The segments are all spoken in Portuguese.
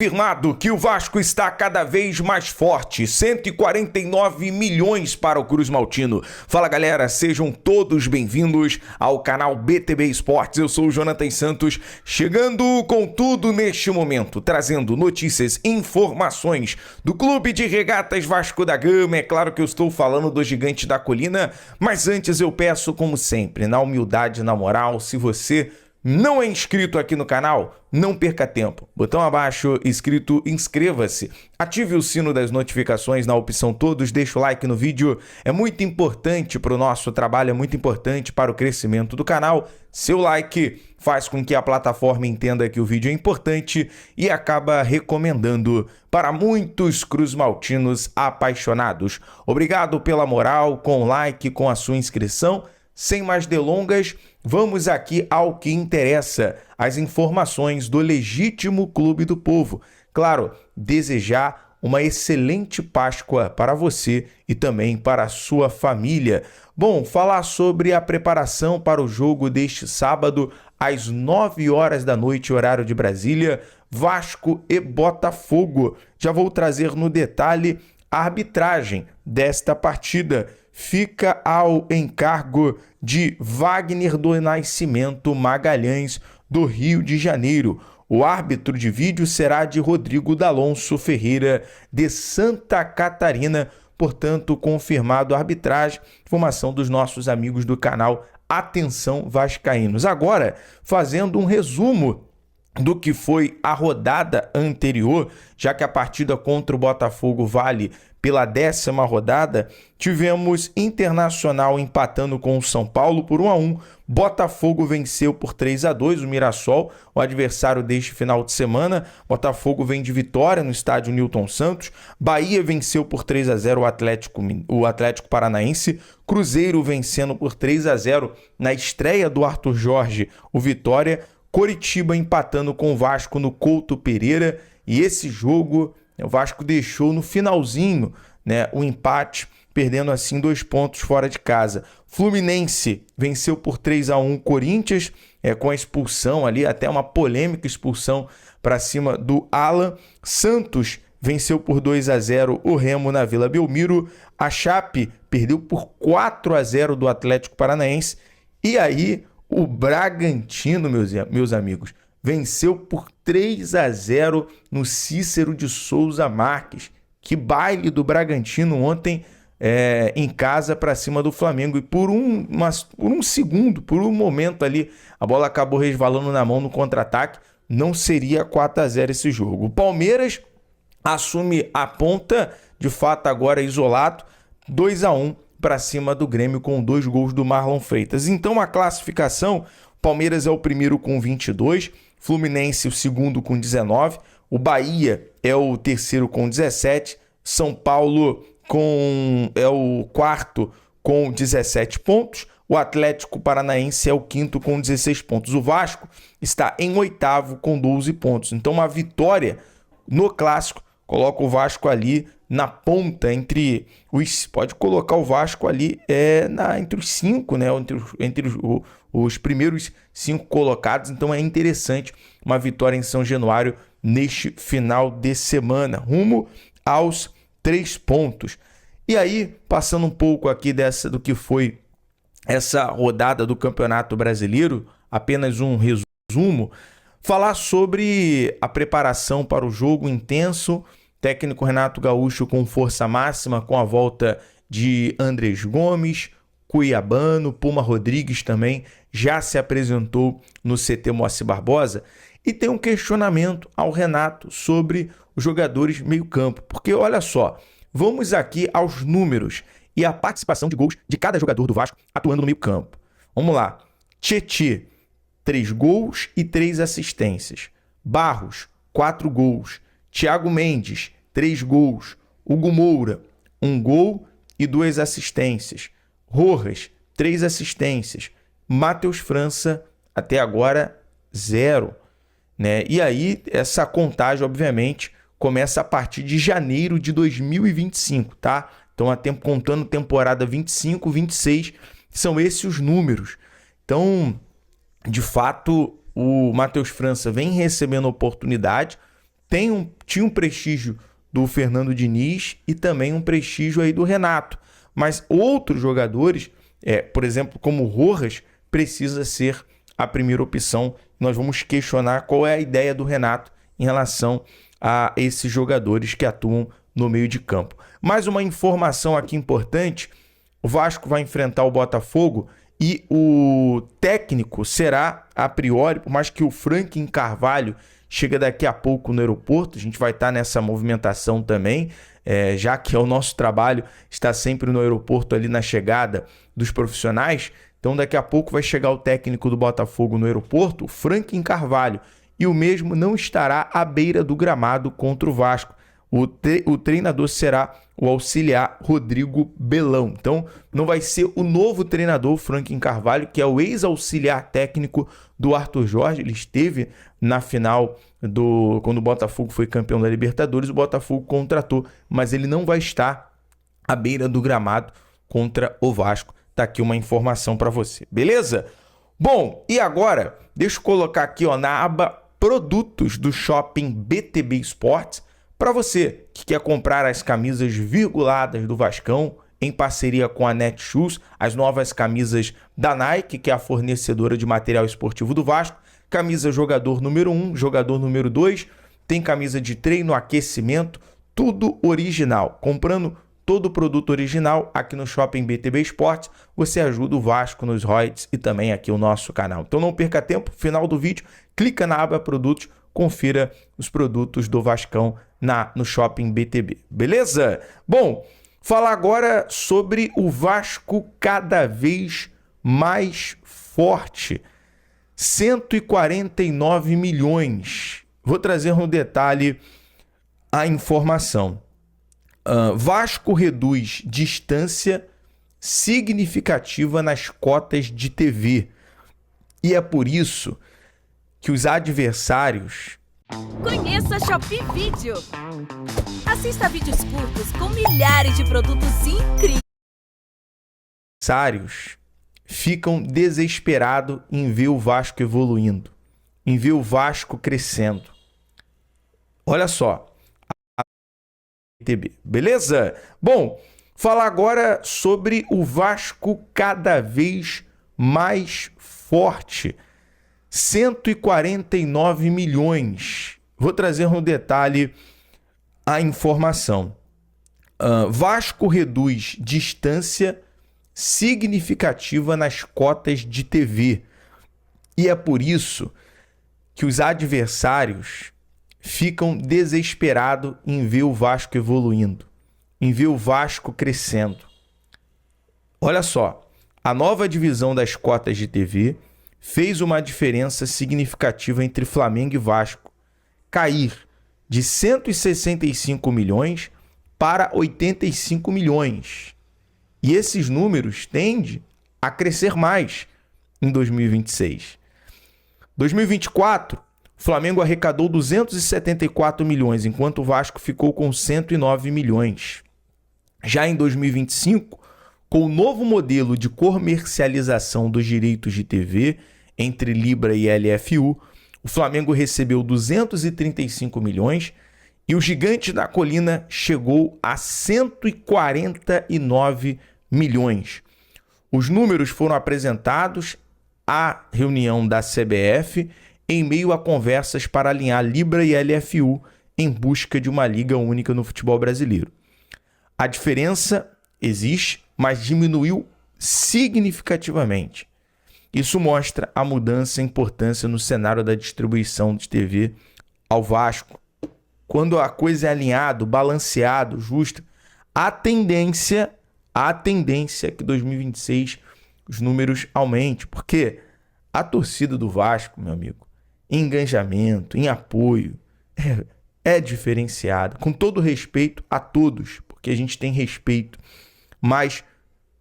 Confirmado que o Vasco está cada vez mais forte, 149 milhões para o Cruz Maltino. Fala galera, sejam todos bem-vindos ao canal BTB Esportes. Eu sou o Jonathan Santos, chegando com tudo neste momento, trazendo notícias e informações do Clube de Regatas Vasco da Gama. É claro que eu estou falando do Gigante da Colina, mas antes eu peço, como sempre, na humildade, na moral, se você não é inscrito aqui no canal, não perca tempo. Botão abaixo, inscrito, inscreva-se. Ative o sino das notificações na opção todos, deixa o like no vídeo. É muito importante para o nosso trabalho, é muito importante para o crescimento do canal. Seu like faz com que a plataforma entenda que o vídeo é importante e acaba recomendando para muitos cruzmaltinos apaixonados. Obrigado pela moral, com o like, com a sua inscrição. Sem mais delongas, vamos aqui ao que interessa, as informações do legítimo Clube do Povo. Claro, desejar uma excelente Páscoa para você e também para a sua família. Bom, falar sobre a preparação para o jogo deste sábado, às 9 horas da noite, horário de Brasília, Vasco e Botafogo. Já vou trazer no detalhe a arbitragem desta partida. Fica ao encargo de Wagner do Nascimento Magalhães, do Rio de Janeiro. O árbitro de vídeo será de Rodrigo D'Alonso Ferreira, de Santa Catarina. Portanto, confirmado a arbitragem, informação dos nossos amigos do canal Atenção Vascaínos. Agora, fazendo um resumo do que foi a rodada anterior, já que a partida contra o Botafogo vale pela 10ª rodada, tivemos Internacional empatando com o São Paulo por 1-1, Botafogo venceu por 3-2 o Mirassol, o adversário deste final de semana. Botafogo vem de vitória no estádio Newton Santos, Bahia venceu por 3-0 o Atlético Paranaense, Cruzeiro vencendo por 3-0 na estreia do Arthur Jorge, o Vitória, Coritiba empatando com o Vasco no Couto Pereira, e esse jogo o Vasco deixou no finalzinho, né, o empate, perdendo assim 2 pontos fora de casa. Fluminense venceu por 3-1 Corinthians, com a expulsão ali, até uma polêmica expulsão para cima do Alan. Santos venceu por 2-0 o Remo na Vila Belmiro. A Chape perdeu por 4-0 do Atlético Paranaense. E aí o Bragantino, meus amigos, venceu por 3-0 no Cícero de Souza Marques. Que baile do Bragantino ontem em casa para cima do Flamengo. E por um segundo, por um momento ali, a bola acabou resvalando na mão no contra-ataque. Não seria 4-0 esse jogo. O Palmeiras assume a ponta, de fato agora isolado, 2-1 para cima do Grêmio com 2 gols do Marlon Freitas. Então a classificação, Palmeiras é o primeiro com 22, Fluminense o segundo com 19, o Bahia é o terceiro com 17, São Paulo é o quarto com 17 pontos, o Atlético Paranaense é o quinto com 16 pontos. O Vasco está em oitavo com 12 pontos. Então uma vitória no Clássico coloca o Vasco ali na ponta, entre os... Pode colocar o Vasco ali entre os 5, né? Entre os primeiros 5 colocados. Então é interessante uma vitória em São Januário neste final de semana, rumo aos 3 pontos. E aí, passando um pouco aqui do que foi essa rodada do Campeonato Brasileiro, apenas um resumo, falar sobre a preparação para o jogo intenso. Técnico Renato Gaúcho com força máxima, com a volta de Andrés Gomes, Cuiabano, Puma Rodrigues também já se apresentou no CT Moacir Barbosa. E tem um questionamento ao Renato sobre os jogadores meio-campo. Porque olha só, vamos aqui aos números e a participação de gols de cada jogador do Vasco atuando no meio-campo. Vamos lá. Tietê, 3 gols e 3 assistências. Barros, 4 gols. Thiago Mendes, 3 gols. Hugo Moura, 1 gol e 2 assistências. Rojas, 3 assistências. Matheus França, até agora, 0. Né? E aí, essa contagem, obviamente, começa a partir de janeiro de 2025, tá? Então, contando temporada 25, 26, são esses os números. Então, de fato, o Matheus França vem recebendo oportunidade, tinha um prestígio do Fernando Diniz e também um prestígio aí do Renato. Mas outros jogadores, por exemplo, como o Rojas, precisa ser a primeira opção. Nós vamos questionar qual é a ideia do Renato em relação a esses jogadores que atuam no meio de campo. Mais uma informação aqui importante: o Vasco vai enfrentar o Botafogo e o técnico será, a priori, por mais que o Franklin Carvalho chega daqui a pouco no aeroporto, a gente vai estar nessa movimentação também, já que é o nosso trabalho, está sempre no aeroporto ali na chegada dos profissionais. Então daqui a pouco vai chegar o técnico do Botafogo no aeroporto, o Franklin Carvalho, e o mesmo não estará à beira do gramado contra o Vasco. O treinador será o auxiliar Rodrigo Belão. Então, não vai ser o novo treinador, Franklin Carvalho, que é o ex-auxiliar técnico do Arthur Jorge. Ele esteve na final quando o Botafogo foi campeão da Libertadores. O Botafogo contratou, mas ele não vai estar à beira do gramado contra o Vasco. Tá aqui uma informação para você, beleza? Bom, e agora, deixa eu colocar aqui na aba Produtos do Shopping BTB Esportes. Para você que quer comprar as camisas virguladas do Vascão, em parceria com a Netshoes, as novas camisas da Nike, que é a fornecedora de material esportivo do Vasco, camisa jogador número 1, jogador número 2, tem camisa de treino, aquecimento, tudo original. Comprando todo o produto original aqui no Shopping BTB Esportes, você ajuda o Vasco nos royalties e também aqui o nosso canal. Então não perca tempo, final do vídeo, clica na aba Produtos, confira os produtos do Vascão no Shopping BTB, beleza? Bom, falar agora sobre o Vasco cada vez mais forte. 149 milhões. Vou trazer no detalhe a informação. Vasco reduz distância significativa nas cotas de TV. E é por isso que os adversários... Conheça a Shopee Vídeo. Assista vídeos curtos com milhares de produtos incríveis. Ficam desesperados em ver o Vasco evoluindo, em ver o Vasco crescendo. Olha só. Beleza? Bom, falar agora sobre o Vasco cada vez mais forte. 149 milhões. Vou trazer no detalhe a informação. Vasco reduz distância significativa nas cotas de TV. E é por isso que os adversários ficam desesperados em ver o Vasco evoluindo, em ver o Vasco crescendo. Olha só, a nova divisão das cotas de TV fez uma diferença significativa entre Flamengo e Vasco, cair de 165 milhões para 85 milhões. E esses números tendem a crescer mais em 2026. 2024, o Flamengo arrecadou 274 milhões, enquanto o Vasco ficou com 109 milhões. Já em 2025, com o novo modelo de comercialização dos direitos de TV entre Libra e LFU, o Flamengo recebeu 235 milhões e o Gigante da Colina chegou a 149 milhões. Os números foram apresentados à reunião da CBF em meio a conversas para alinhar Libra e LFU em busca de uma liga única no futebol brasileiro. A diferença existe, mas diminuiu significativamente. Isso mostra a mudança e importância no cenário da distribuição de TV ao Vasco. Quando a coisa é alinhada, balanceado, justa, a tendência é que 2026 os números aumentem, porque a torcida do Vasco, meu amigo, em engajamento, em apoio, é diferenciada, com todo respeito a todos, porque a gente tem respeito, mas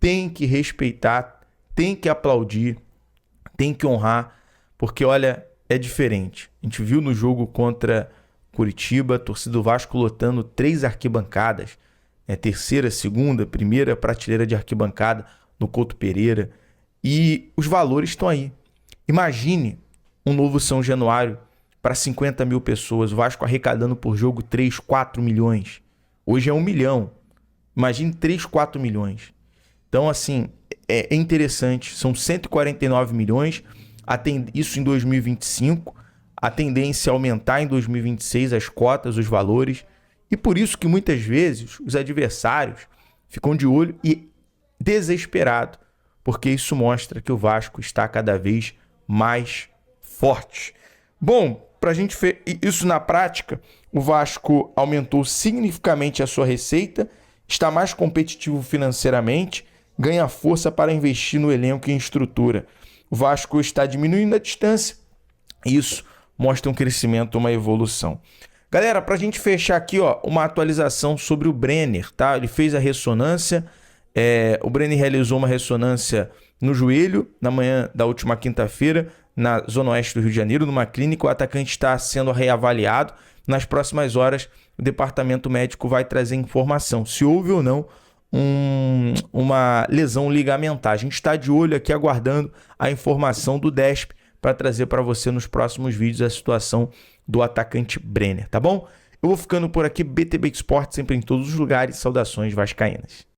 tem que respeitar, tem que aplaudir, tem que honrar, porque olha, é diferente. A gente viu no jogo contra Curitiba, a torcida do Vasco lotando 3 arquibancadas, terceira, segunda, primeira prateleira de arquibancada no Couto Pereira, e os valores estão aí. Imagine um novo São Januário para 50 mil pessoas. O Vasco arrecadando por jogo 3, 4 milhões. Hoje é 1 milhão. Imagine 3, 4 milhões. Então, assim, é interessante. São 149 milhões. Isso em 2025. A tendência é aumentar em 2026 as cotas, os valores. E por isso que muitas vezes os adversários ficam de olho e desesperados, porque isso mostra que o Vasco está cada vez mais forte. Bom, para a gente ver isso na prática, o Vasco aumentou significativamente a sua receita, está mais competitivo financeiramente, ganha força para investir no elenco e em estrutura. O Vasco está diminuindo a distância e isso mostra um crescimento, uma evolução. Galera, para a gente fechar aqui, uma atualização sobre o Brenner, tá? Ele fez a ressonância, o Brenner realizou uma ressonância no joelho na manhã da última quinta-feira, na Zona Oeste do Rio de Janeiro, numa clínica. O atacante está sendo reavaliado. Nas próximas horas, o departamento médico vai trazer informação se houve ou não uma lesão ligamentar. A gente está de olho aqui, aguardando a informação do DESP para trazer para você nos próximos vídeos a situação do atacante Brenner, tá bom? Eu vou ficando por aqui. BTB Esportes sempre em todos os lugares. Saudações vascaínas.